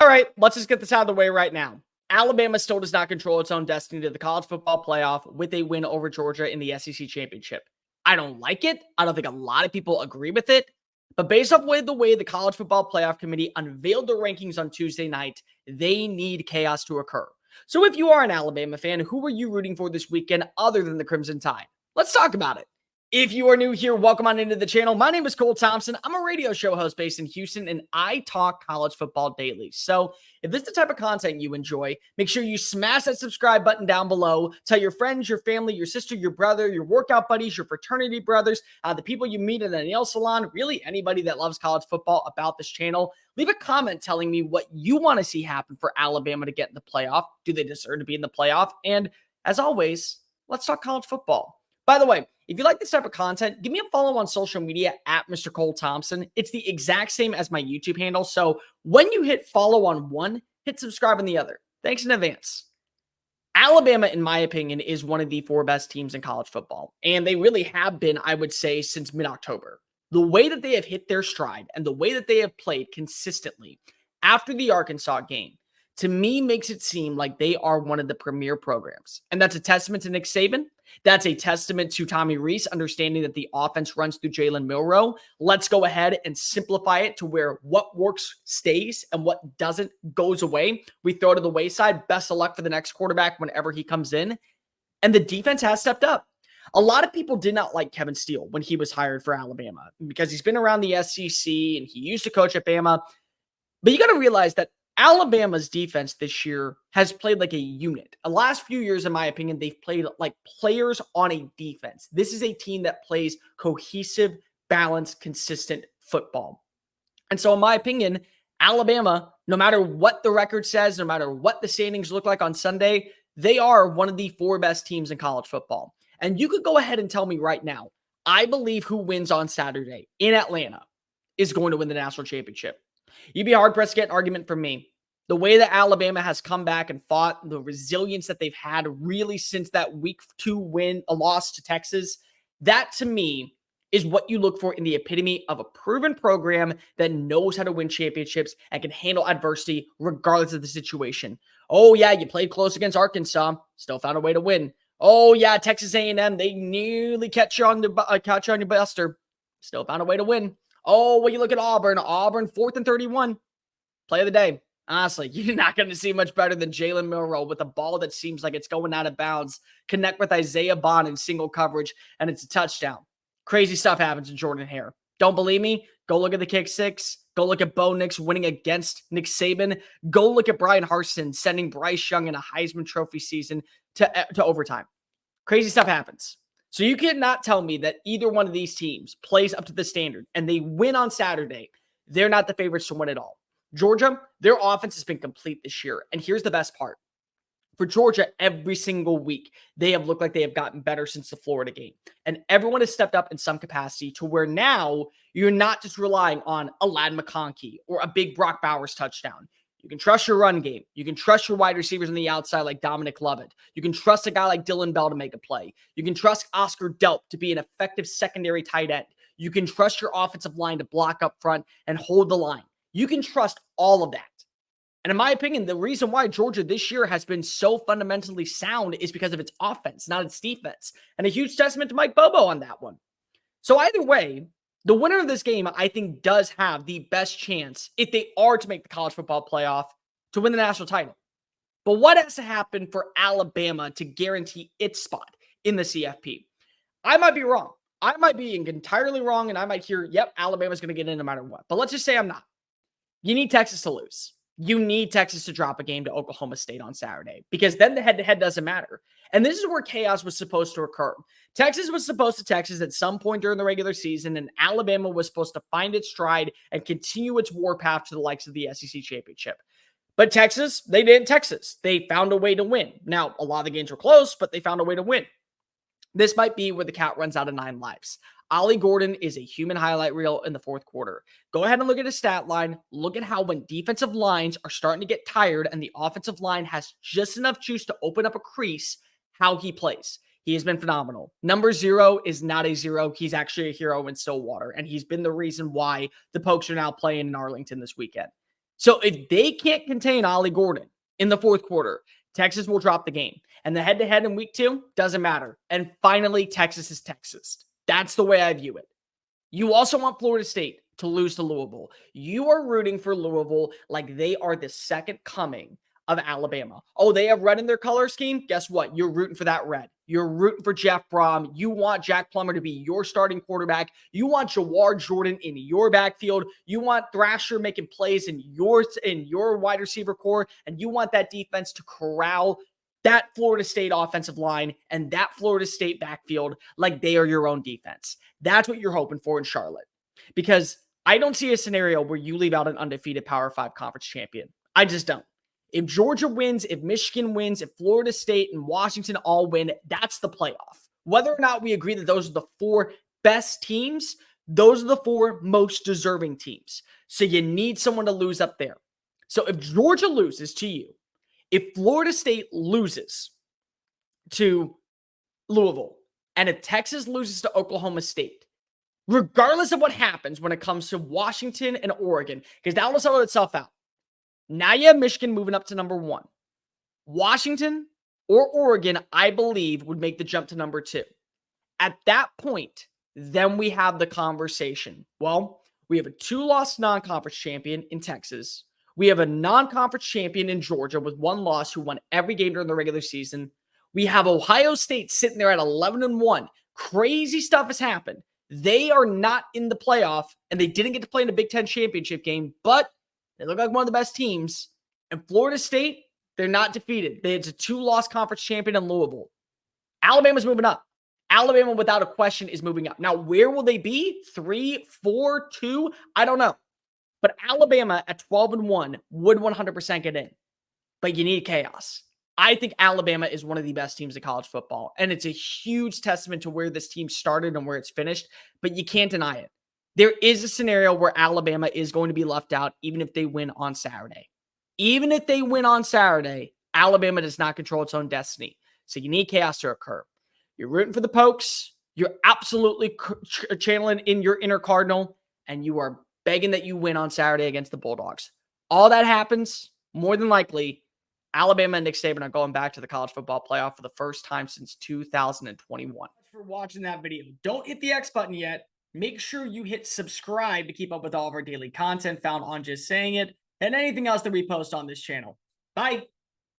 All right, let's just get this out of the way right now. Alabama still does not control its own destiny to the college football playoff with a win over Georgia in the SEC championship. I don't like it. I don't think a lot of people agree with it. But based off the way the college football playoff committee unveiled the rankings on Tuesday night, they need chaos to occur. So if you are an Alabama fan, who are you rooting for this weekend other than the Crimson Tide? Let's talk about it. If you are new here, welcome on into the channel. My name is Cole Thompson. I'm a radio show host based in Houston, and I talk college football daily. So if this is the type of content you enjoy, make sure you smash that subscribe button down below. Tell your friends, your family, your sister, your brother, your workout buddies, your fraternity brothers, the people you meet in a nail salon, really anybody that loves college football about this channel. Leave a comment telling me what you want to see happen for Alabama to get in the playoff. Do they deserve to be in the playoff? And as always, let's talk college football. By the way, if you like this type of content, give me a follow on social media at Mr. Cole Thompson. It's the exact same as my YouTube handle. So when you hit follow on one, hit subscribe on the other. Thanks in advance. Alabama, in my opinion, is one of the four best teams in college football. And they really have been, I would say, since mid-October. The way that they have hit their stride and the way that they have played consistently after the Arkansas game, to me, makes it seem like they are one of the premier programs. And that's a testament to Nick Saban. That's a testament to Tommy Rees, understanding that the offense runs through Jalen Milroe. Let's go ahead and simplify it to where what works stays and what doesn't goes away. We throw it to the wayside. Best of luck for the next quarterback whenever he comes in. And the defense has stepped up. A lot of people did not like Kevin Steele when he was hired for Alabama because he's been around the SEC and he used to coach at Bama. But you got to realize that Alabama's defense this year has played like a unit. The last few years, in my opinion, they've played like players on a defense. This is a team that plays cohesive, balanced, consistent football. And so, in my opinion, Alabama, no matter what the record says, no matter what the standings look like on Sunday, they are one of the four best teams in college football. And you could go ahead and tell me right now, I believe who wins on Saturday in Atlanta is going to win the national championship. You'd be hard-pressed to get an argument from me. The way that Alabama has come back and fought, the resilience that they've had really since that week 2 win, a loss to Texas, that to me is what you look for in the epitome of a proven program that knows how to win championships and can handle adversity regardless of the situation. Oh, yeah, you played close against Arkansas, still found a way to win. Oh, yeah, Texas A&M, they nearly catch you on your buster, still found a way to win. Oh, well, you look at Auburn. Auburn, 4th and 31. Play of the day. Honestly, you're not going to see much better than Jalen Milroe with a ball that seems like it's going out of bounds. Connect with Isaiah Bond in single coverage, and it's a touchdown. Crazy stuff happens in Jordan Hare. Don't believe me? Go look at the kick six. Go look at Bo Nix winning against Nick Saban. Go look at Brian Harsin sending Bryce Young in a Heisman Trophy season to overtime. Crazy stuff happens. So you cannot tell me that either one of these teams plays up to the standard and they win on Saturday. They're not the favorites to win it all. Georgia, their offense has been complete this year. And here's the best part. For Georgia, every single week, they have looked like they have gotten better since the Florida game. And everyone has stepped up in some capacity to where now you're not just relying on a Ladd McConkey or a big Brock Bowers touchdown. You can trust your run game. You can trust your wide receivers on the outside like Dominic Lovett. You can trust a guy like Dylan Bell to make a play. You can trust Oscar Delp to be an effective secondary tight end. You can trust your offensive line to block up front and hold the line. You can trust all of that. And in my opinion, the reason why Georgia this year has been so fundamentally sound is because of its offense, not its defense. And a huge testament to Mike Bobo on that one. So either way, the winner of this game, I think, does have the best chance, if they are to make the college football playoff, to win the national title. But what has to happen for Alabama to guarantee its spot in the CFP? I might be wrong. I might be entirely wrong, and I might hear, yep, Alabama's going to get in no matter what. But let's just say I'm not. You need Texas to lose. You need Texas to drop a game to Oklahoma State on Saturday because then the head-to-head doesn't matter. And this is where chaos was supposed to occur. Texas was supposed to Texas at some point during the regular season, and Alabama was supposed to find its stride and continue its warpath to the likes of the SEC championship. But Texas, they didn't Texas. They found a way to win. Now, a lot of the games were close, but they found a way to win. This might be where the cat runs out of 9 lives. Ollie Gordon is a human highlight reel in the fourth quarter. Go ahead and look at his stat line. Look at how when defensive lines are starting to get tired and the offensive line has just enough juice to open up a crease, how he plays. He has been phenomenal. Number 0 is not a 0. He's actually a hero in Stillwater, and he's been the reason why the Pokes are now playing in Arlington this weekend. So if they can't contain Ollie Gordon in the fourth quarter, Texas will drop the game. And the head-to-head in week 2 doesn't matter. And finally, Texas is Texas. That's the way I view it. You also want Florida State to lose to Louisville. You are rooting for Louisville like they are the second coming of Alabama. Oh, they have red in their color scheme? Guess what? You're rooting for that red. You're rooting for Jeff Brom. You want Jack Plummer to be your starting quarterback. You want Jawar Jordan in your backfield. You want Thrasher making plays in your wide receiver core, and you want that defense to corral that Florida State offensive line and that Florida State backfield like they are your own defense. That's what you're hoping for in Charlotte. Because I don't see a scenario where you leave out an undefeated Power 5 conference champion. I just don't. If Georgia wins, if Michigan wins, if Florida State and Washington all win, that's the playoff. Whether or not we agree that those are the 4 best teams, those are the 4 most deserving teams. So you need someone to lose up there. So if Georgia loses to you, if Florida State loses to Louisville, and if Texas loses to Oklahoma State, regardless of what happens when it comes to Washington and Oregon, because that will settle itself out. Now you have Michigan moving up to number 1. Washington or Oregon, I believe, would make the jump to number 2. At that point, then we have the conversation. Well, we have a 2-loss non-conference champion in Texas. We have a non-conference champion in Georgia with 1 loss who won every game during the regular season. We have Ohio State sitting there at 11-1. Crazy stuff has happened. They are not in the playoff, and they didn't get to play in a Big Ten championship game, but they look like one of the best teams. And Florida State, they're not defeated. It's a 2-loss conference champion in Louisville. Alabama's moving up. Alabama, without a question, is moving up. Now, where will they be? 3, 4, 2? I don't know. But Alabama at 12-1 would 100% get in. But you need chaos. I think Alabama is one of the best teams in college football. And it's a huge testament to where this team started and where it's finished. But you can't deny it. There is a scenario where Alabama is going to be left out, even if they win on Saturday. Even if they win on Saturday, Alabama does not control its own destiny. So you need chaos to occur. You're rooting for the Pokes. You're absolutely channeling in your inner Cardinal. And you are begging that you win on Saturday against the Bulldogs. All that happens, more than likely, Alabama and Nick Saban are going back to the college football playoff for the first time since 2021. Thanks for watching that video. Don't hit the X button yet. Make sure you hit subscribe to keep up with all of our daily content found on Just Saying It and anything else that we post on this channel. Bye.